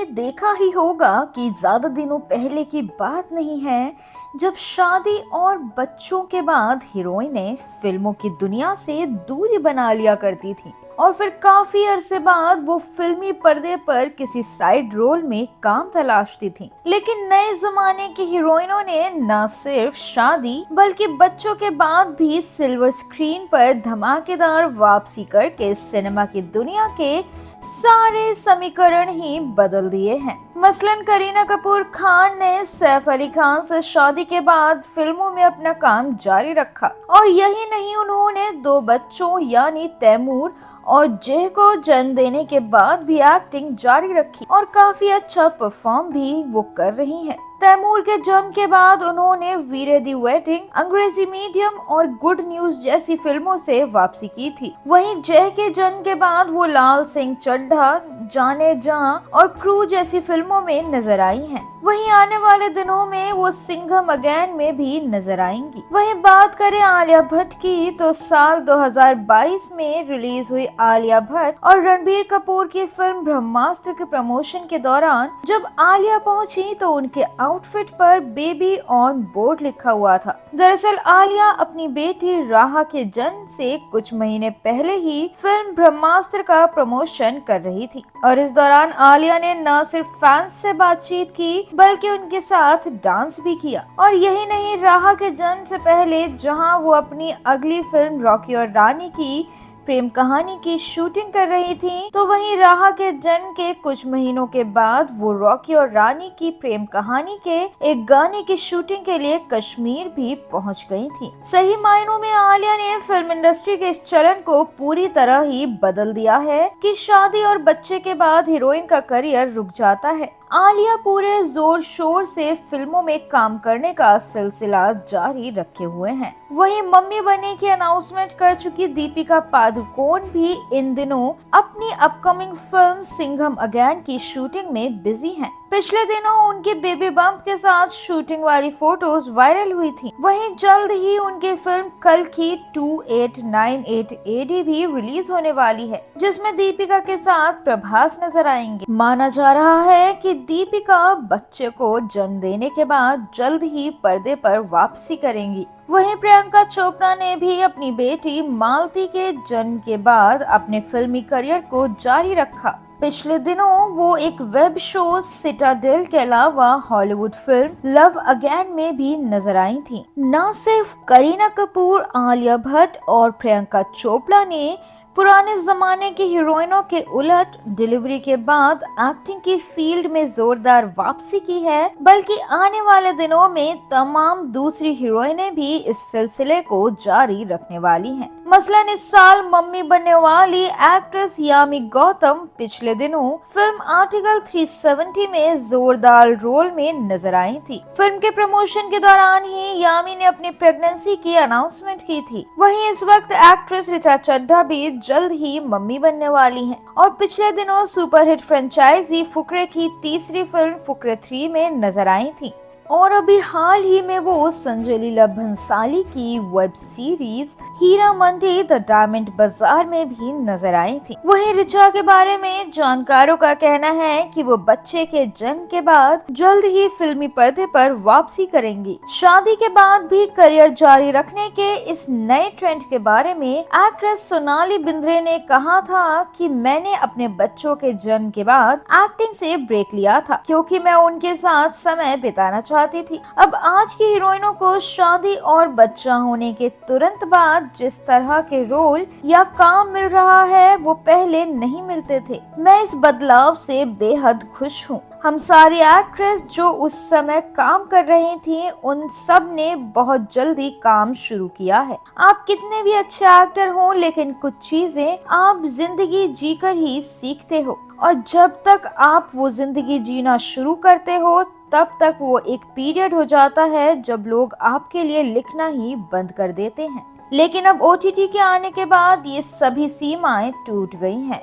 आपने देखा ही होगा कि ज्यादा दिनों पहले की बात नहीं है जब शादी और बच्चों के बाद हीरोइनें फिल्मों की दुनिया से दूरी बना लिया करती थी और फिर काफी अरसे बाद वो फिल्मी पर्दे पर किसी साइड रोल में काम तलाशती थी। लेकिन नए जमाने की हीरोइनों ने न सिर्फ शादी बल्कि बच्चों के बाद भी सिल्वर स्क्रीन पर धमाकेदार वापसी करके सिनेमा की दुनिया के सारे समीकरण ही बदल दिए हैं। मसलन करीना कपूर खान ने सैफ अली खान से शादी के बाद फिल्मों में अपना काम जारी रखा और यही नहीं, उन्होंने दो बच्चों यानी तैमूर और जय को जन्म देने के बाद भी एक्टिंग जारी रखी और काफी अच्छा परफॉर्म भी वो कर रही हैं। तैमूर के जन्म के बाद उन्होंने वीरे दी वेडिंग, अंग्रेजी मीडियम और गुड न्यूज जैसी फिल्मों से वापसी की थी। वहीं जय के जन्म के बाद वो लाल सिंह चड्ढा, जाने जहां और क्रू जैसी फिल्मों में नजर आई हैं। वहीं आने वाले दिनों में वो सिंघम अगेन में भी नजर आएंगी। वहीं बात करें आलिया भट्ट की तो साल 2022 में रिलीज हुई आलिया भट्ट और रणबीर कपूर की फिल्म ब्रह्मास्त्र के प्रमोशन के दौरान जब आलिया पहुंची तो उनके आउटफिट पर बेबी ऑन बोर्ड लिखा हुआ था। दरअसल आलिया अपनी बेटी राहा के जन्म से कुछ महीने पहले ही फिल्म ब्रह्मास्त्र का प्रमोशन कर रही थी और इस दौरान आलिया ने न सिर्फ फैंस से बातचीत की बल्कि उनके साथ डांस भी किया। और यही नहीं, राहा के जन्म से पहले जहां वो अपनी अगली फिल्म रॉकी और रानी की प्रेम कहानी की शूटिंग कर रही थी, तो वहीं राहा के जन्म के कुछ महीनों के बाद वो रॉकी और रानी की प्रेम कहानी के एक गाने की शूटिंग के लिए कश्मीर भी पहुंच गई थी। सही मायनों में आलिया ने फिल्म इंडस्ट्री के इस चलन को पूरी तरह ही बदल दिया है कि शादी और बच्चे के बाद हीरोइन का करियर रुक जाता है। आलिया पूरे जोर शोर से फिल्मों में काम करने का सिलसिला जारी रखे हुए हैं। वहीं मम्मी बनने की अनाउंसमेंट कर चुकी दीपिका पादुकोण भी इन दिनों अपनी अपकमिंग फिल्म सिंघम अगेन की शूटिंग में बिजी हैं। पिछले दिनों उनकी बेबी बम्प के साथ शूटिंग वाली फोटोज वायरल हुई थी। वहीं जल्द ही उनकी फिल्म कल की 2898 AD भी रिलीज होने वाली है, जिसमें दीपिका के साथ प्रभास नजर आएंगे। माना जा रहा है कि दीपिका बच्चे को जन्म देने के बाद जल्द ही पर्दे पर वापसी करेंगी। वहीं प्रियंका चोपड़ा ने भी अपनी बेटी मालती के जन्म के बाद अपने फिल्मी करियर को जारी रखा। पिछले दिनों वो एक वेब शो सिटाडेल के अलावा हॉलीवुड फिल्म लव अगेन में भी नजर आई थी। न सिर्फ करीना कपूर, आलिया भट्ट और प्रियंका चोपड़ा ने पुराने जमाने की हीरोइनों के उलट डिलीवरी के बाद एक्टिंग की फील्ड में जोरदार वापसी की है, बल्कि आने वाले दिनों में तमाम दूसरी हीरोइनें भी इस सिलसिले को जारी रखने वाली हैं। मसलन इस साल मम्मी बनने वाली एक्ट्रेस यामी गौतम पिछले दिनों फिल्म आर्टिकल 370 में जोरदार रोल में नजर आई थी। फिल्म के प्रमोशन के दौरान ही यामी ने अपनी प्रेगनेंसी की अनाउंसमेंट की थी। वहीं इस वक्त एक्ट्रेस ऋचा चड्ढा भी जल्द ही मम्मी बनने वाली हैं और पिछले दिनों सुपरहिट फ्रेंचाइजी फुकरे की तीसरी फिल्म फुकरे 3 में नजर आई थी। और अभी हाल ही में वो संजय लीला भंसाली की web series Heera Mandi the Diamond Bazaar में भी नजर आई थी। वहीं ऋचा के बारे में जानकारों का कहना है कि वो बच्चे के जन्म के बाद जल्द ही फिल्मी पर्दे पर वापसी करेंगी। शादी के बाद भी करियर जारी रखने के इस नए ट्रेंड के बारे में एक्ट्रेस सोनाली बिंद्रे ने कहा था कि मैंने अपने बच्चों के जन्म के बाद एक्टिंग से ब्रेक लिया था क्योंकि मैं उनके साथ समय बिताना चाहती थी। अब आज की हीरोइनों को शादी और बच्चा होने के तुरंत बाद जिस तरह के रोल या काम मिल रहा है वो पहले नहीं मिलते थे। मैं इस बदलाव से बेहद खुश हूँ। हम सारी एक्ट्रेस जो उस समय काम कर रही थी उन सब ने बहुत जल्दी काम शुरू किया है। आप कितने भी अच्छे एक्टर हो लेकिन कुछ चीजें आप जिंदगी जीकर ही सीखते हो और जब तक आप वो जिंदगी जीना शुरू करते हो तब तक वो एक पीरियड हो जाता है जब लोग आपके लिए लिखना ही बंद कर देते हैं। लेकिन अब OTT के आने के बाद ये सभी सीमाएं टूट गई हैं।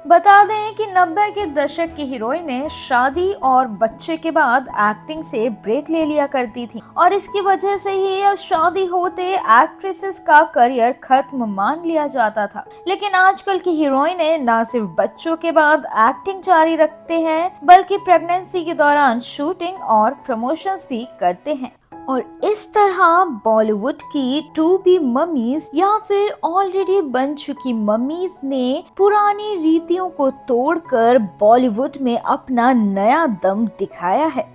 बता दें कि 90 के दशक की हीरोइनें शादी और बच्चे के बाद एक्टिंग से ब्रेक ले लिया करती थी और इसकी वजह से ही अब शादी होते एक्ट्रेसेस का करियर खत्म मान लिया जाता था। लेकिन आजकल की हीरोइनें न सिर्फ बच्चों के बाद एक्टिंग जारी रखते हैं बल्कि प्रेगनेंसी के दौरान शूटिंग और प्रमोशंस भी करते हैं। और इस तरह बॉलीवुड की टू बी मम्मीज या फिर ऑलरेडी बन चुकी मम्मीज ने पुरानी रीतियों को तोड़कर बॉलीवुड में अपना नया दम दिखाया है।